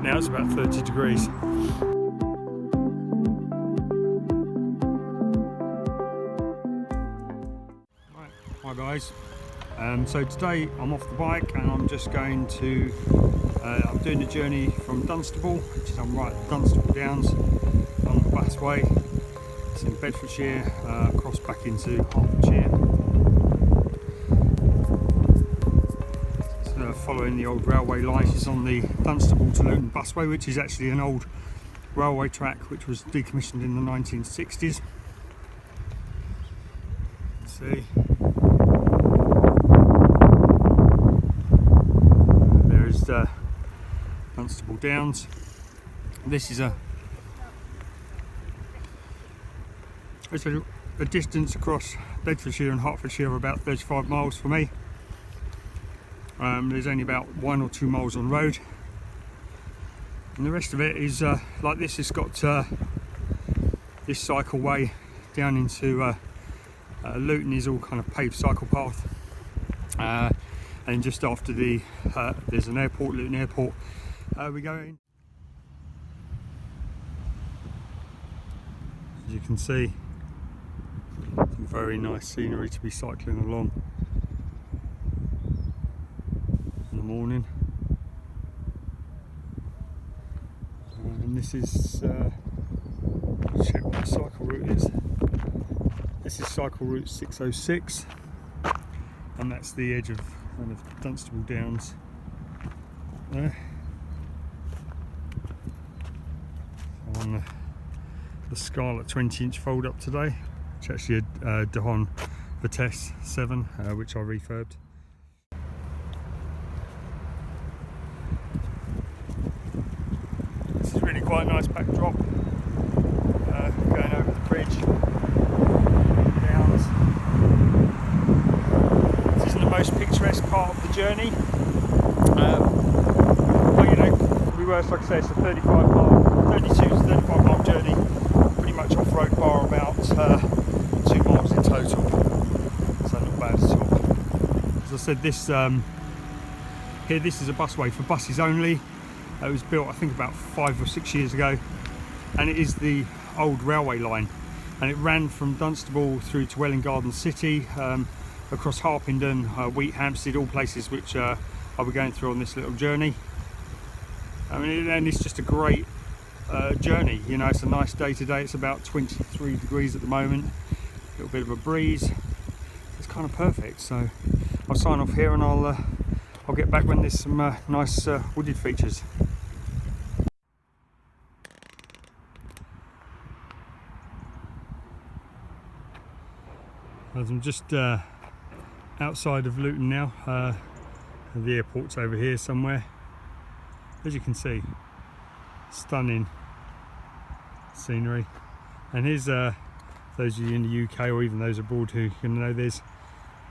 right now, it's about 30 degrees. Right, hi guys. So today I'm off the bike and I'm just going to, I'm doing a journey from Dunstable, which is on right Dunstable Downs, on the Busway. It's in Bedfordshire, across back into Hertfordshire. Following the old railway line. This is on the Dunstable to Luton busway, which is actually an old railway track which was decommissioned in the 1960s. Let's see. There is Dunstable Downs. This is a distance across Bedfordshire and Hertfordshire of about 35 miles for me. There's only about 1 or 2 miles on road, and the rest of it is like this. It's got this cycleway down into Luton is all kind of paved cycle path, and just after the there's an airport, Luton Airport. We go in. As you can see, some very nice scenery to be cycling along. Morning, and this is check what the cycle route is. This is cycle route 606, and that's the edge of kind of Dunstable Downs there. On the Scarlet 20-inch fold up today, which is actually a Dehon Vitesse 7, which I refurbed. This is really quite a nice backdrop, going over the bridge, downs. This isn't the most picturesque part of the journey, but you know, we were, like I say, it's a 32 to 35 mile journey, pretty much off-road bar about 2 miles in total, so not bad at all. As I said, this is a busway for buses only. It was built, I think, about 5 or 6 years ago, and it is the old railway line, and it ran from Dunstable through to Welwyn Garden City, across Harpenden, Wheat Hampstead, all places which I'll be going through on this little journey. I mean, and it's just a great journey. You know, it's a nice day today. It's about 23 degrees at the moment, a little bit of a breeze. It's kind of perfect. So I'll sign off here, and I'll get back when there's some nice wooded features. As I'm just outside of Luton now, the airport's over here somewhere. As you can see, stunning scenery. And here's those of you in the UK or even those abroad who can know there's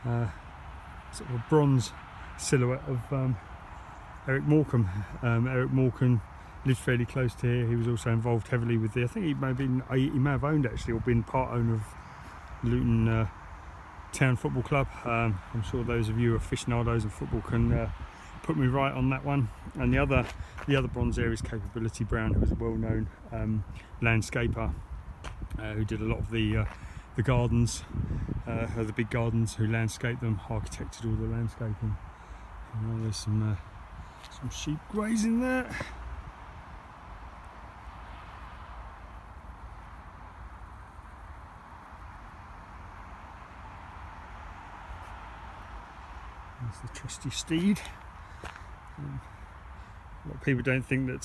sort of a bronze silhouette of Eric Morecambe. Eric Morecambe lived fairly close to here. He was also involved heavily with the, I think he may have owned actually, or been part owner of Luton Town Football Club. I'm sure those of you aficionados of football can put me right on that one. And the other bronze there is Capability Brown, who was a well-known landscaper who did a lot of the gardens, the big gardens, who landscaped them, architected all the landscaping. And there's some sheep grazing there. There's the trusty steed. A lot of people don't think that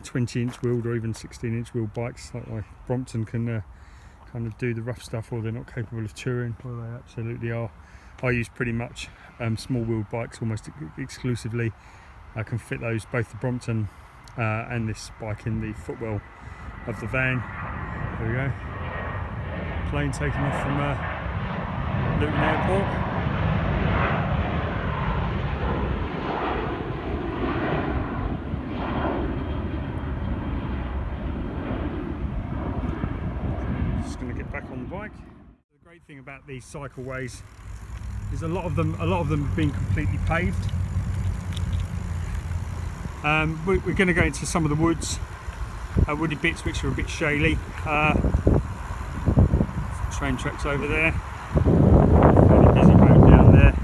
20-inch wheeled or even 16-inch wheeled bikes like my Brompton can kind of do the rough stuff, or they're not capable of touring. Well, they absolutely are. I use pretty much small wheeled bikes almost exclusively. I can fit those, both the Brompton and this bike, in the footwell of the van. There we go. Plane taking off from Luton Airport. Back on the bike. The great thing about these cycleways is a lot of them have been completely paved. We're going to go into some of the woods, wooded bits which are a bit shaly. Train tracks over there, and a busy road down there.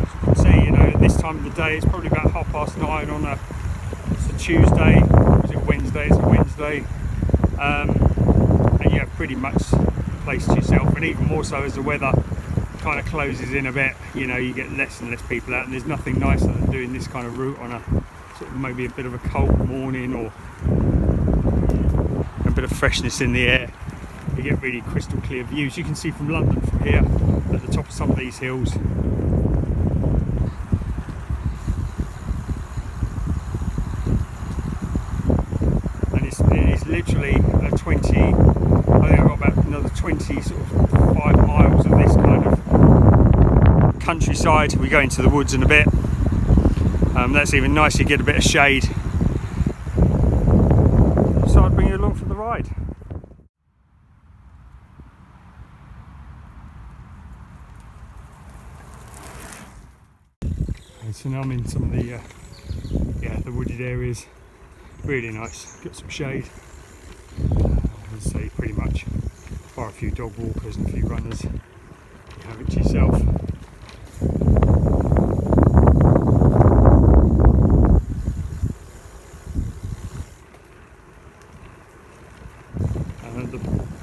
As you can see, you know, at this time of the day it's probably about 9:30 on it's a Tuesday, or is it Wednesday? It's a Wednesday, and you have pretty much the place to yourself, and even more so as the weather kind of closes in a bit. You know, you get less and less people out, and there's nothing nicer than doing this kind of route on a sort of maybe a bit of a cold morning, or a bit of freshness in the air. You get really crystal clear views. You can see from London from here at the top of some of these hills. And it's literally a 20, I think I've got about another 20 sort of 5 miles of this kind of countryside. We go into the woods in a bit. That's even nice, you get a bit of shade. So I'd bring you along for the ride. And so now I'm in some of the the wooded areas. Really nice, get some shade. I'd say pretty much, bar a few dog walkers and a few runners, you have it to yourself.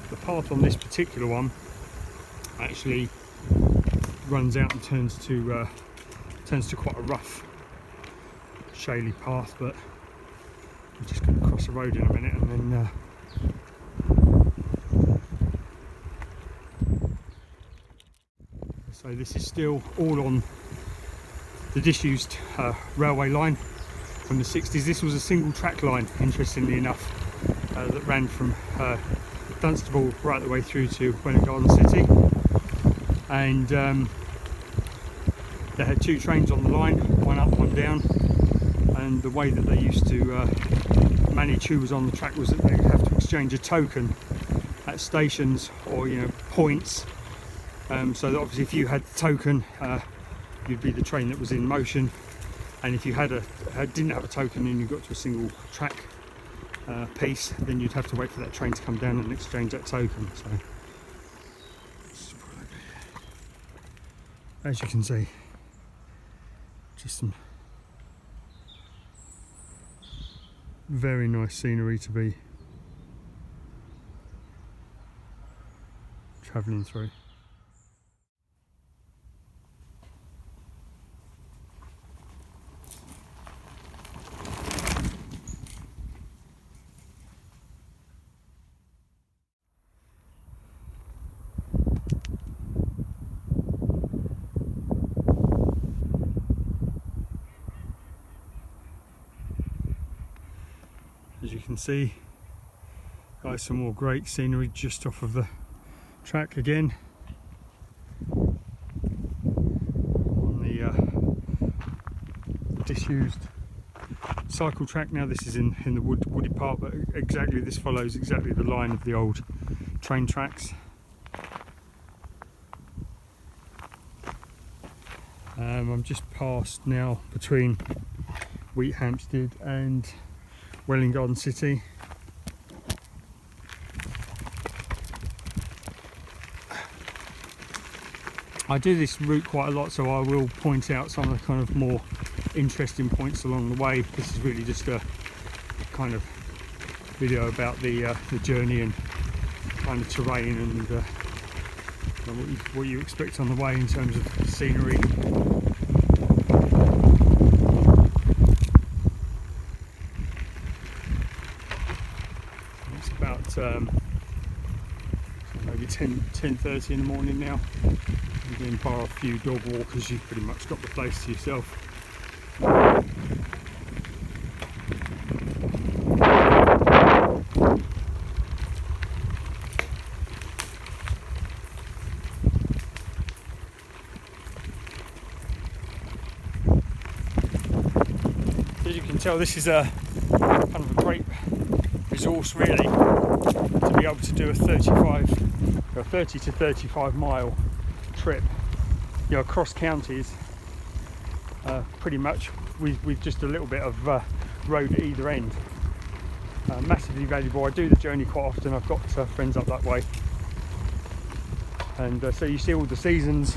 The path on this particular one actually runs out and turns to quite a rough, shaly path, but I'm just going to cross the road in a minute and then so this is still all on the disused railway line from the 60s. This was a single track line, interestingly enough, that ran from Dunstable right the way through to Welwyn Garden City, and they had 2 trains on the line, one up, one down, and the way that they used to manage who was on the track was that they would have to exchange a token at stations, or points, so that obviously if you had the token, you'd be the train that was in motion, and if you didn't have a token and you got to a single track piece, then you'd have to wait for that train to come down and exchange that token. So as you can see, just some very nice scenery to be travelling through. As you can see, got some more great scenery just off of the track again on the disused cycle track. Now this is in the wooded part, but this follows exactly the line of the old train tracks. I'm just past now between Wheathampstead and Welwyn Garden City. I do this route quite a lot, so I will point out some of the kind of more interesting points along the way. This is really just a kind of video about the journey and kind of terrain and what you expect on the way in terms of scenery. It's about maybe 10:30 in the morning now. Again, bar a few dog walkers, you've pretty much got the place to yourself. As you can tell, this is a kind of a great resource really to be able to do a 30 to 35 mile trip, across counties, pretty much with just a little bit of road at either end. Massively valuable. I do the journey quite often. I've got friends up that way, and so you see all the seasons,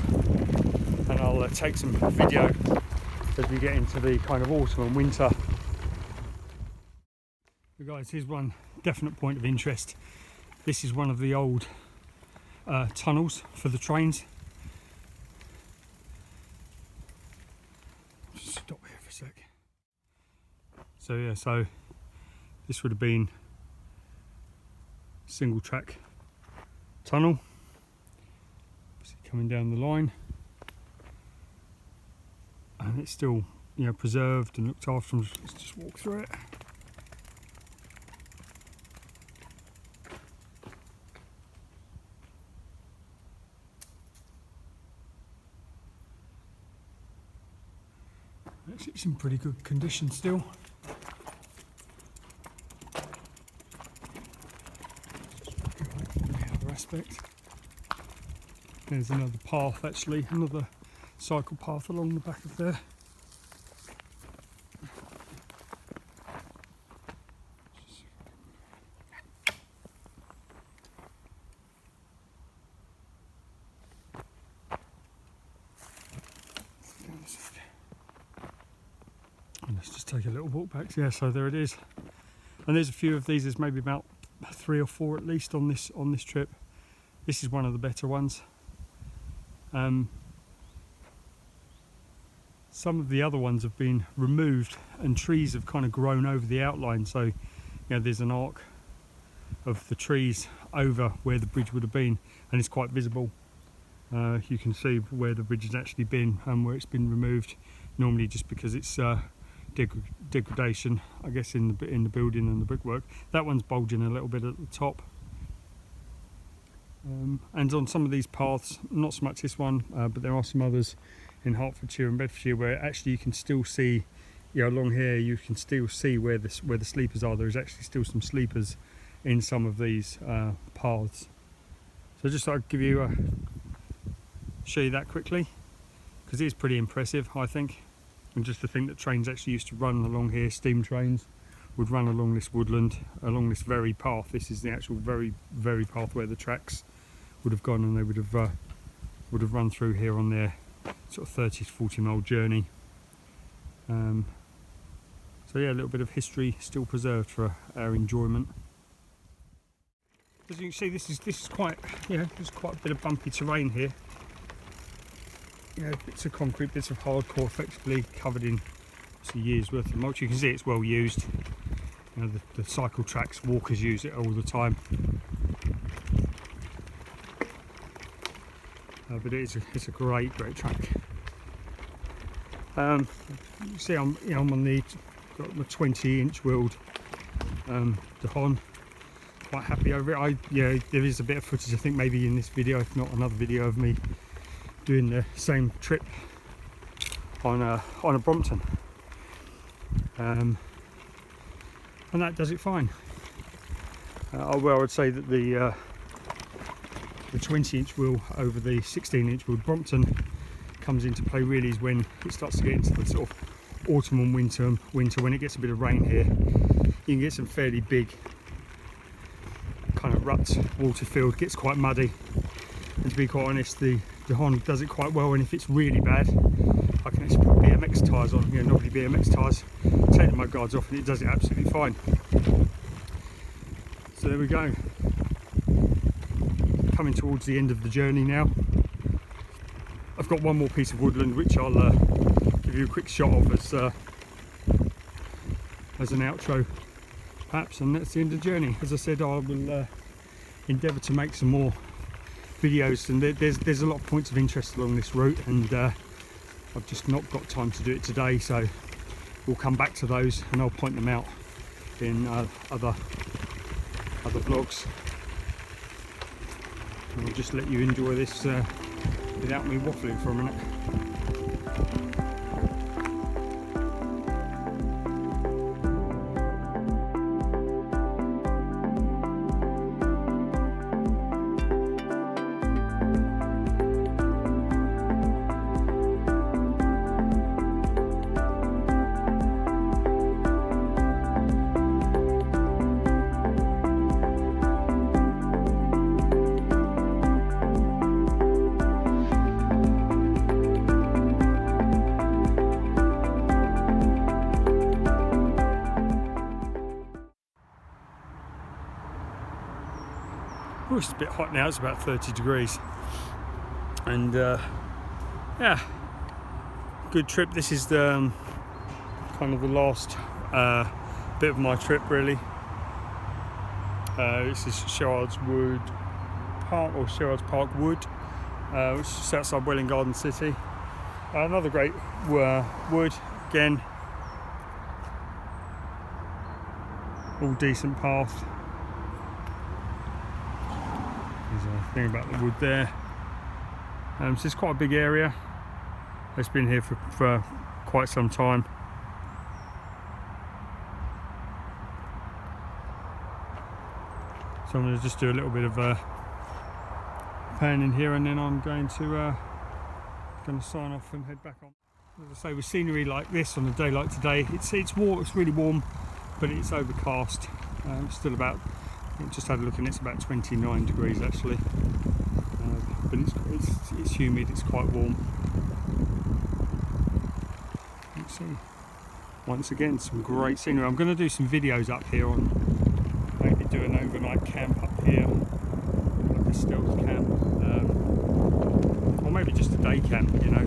and I'll take some video as we get into the kind of autumn and winter. So guys, here's one definite point of interest. This is one of the old tunnels for the trains. Just stop here for a sec. So yeah, so this would have been single track tunnel. See, coming down the line, and it's still, you know, preserved and looked after. Let's just walk through it. Actually, it's in pretty good condition still. The other aspect. There's another path, actually, another cycle path along the back of there. Let's just take a little walk back. Yeah, so there it is. And there's a few of these. There's maybe about 3 or 4 at least on this trip. This is one of the better ones. Some of the other ones have been removed and trees have kind of grown over the outline. So, you know, there's an arc of the trees over where the bridge would have been, and it's quite visible. You can see where the bridge has actually been and where it's been removed. Normally, just because it's degradation, I guess, in the building and the brickwork. That one's bulging a little bit at the top. And on some of these paths, not so much this one, but there are some others in Hertfordshire and Bedfordshire where actually you can still see, you know, along here you can still see where the sleepers are. There is actually still some sleepers in some of these paths. So just thought I'd give you show you that quickly, because it is pretty impressive, I think. And just to think that trains actually used to run along here, steam trains would run along this woodland, along this very path. This is the actual very path where the tracks would have gone, and they would have run through here on their sort of 30 to 40 mile journey. So yeah, a little bit of history still preserved for our enjoyment. As you can see, this is quite, you know, there's quite a bit of bumpy terrain here. You know, bits of concrete, bits of hardcore, effectively covered in a year's worth of mulch. You can see it's well used. You know, the cycle tracks, walkers use it all the time. But it's a great track. You see, I'm on got my 20-inch wheeled Dehon. Quite happy over it. Yeah, there is a bit of footage, I think, maybe in this video, if not another video of me doing the same trip on a Brompton, and that does it fine. Well, I would say that the 20-inch wheel over the 16-inch wheel Brompton comes into play really is when it starts to get into the sort of autumn and winter when it gets a bit of rain here. You can get some fairly big kind of ruts, water filled, gets quite muddy, and to be quite honest, the Dehon does it quite well. And if it's really bad, I can actually put BMX tyres on, you know, knobbly BMX tyres, take the mud guards off, and it does it absolutely fine. So there we go, coming towards the end of the journey now. I've got one more piece of woodland which I'll give you a quick shot of as an outro perhaps, and that's the end of the journey. As I said, I will endeavour to make some more videos, and there's a lot of points of interest along this route, and I've just not got time to do it today, so we'll come back to those and I'll point them out in other vlogs, and I'll just let you enjoy this without me waffling for a minute. Oh, it's a bit hot now, it's about 30 degrees. And yeah, good trip. This is the kind of the last bit of my trip, really. This is Sherard's Wood Park, or Sherard's Park Wood, which is just outside Welwyn Garden City. Another great wood, again, all decent path. There's a thing about the wood there. So it's quite a big area. It's been here for quite some time. So I'm going to just do a little bit of panning here, and then I'm going to sign off and head back on. As I say, with scenery like this on a day like today, it's warm. It's really warm, but it's overcast. Still about. I just had a look, and it's about 29 degrees actually. But it's humid. It's quite warm. Let's see. Once again, some great scenery. I'm going to do some videos up here on maybe do an overnight camp up here, like a stealth camp, or maybe just a day camp. You know,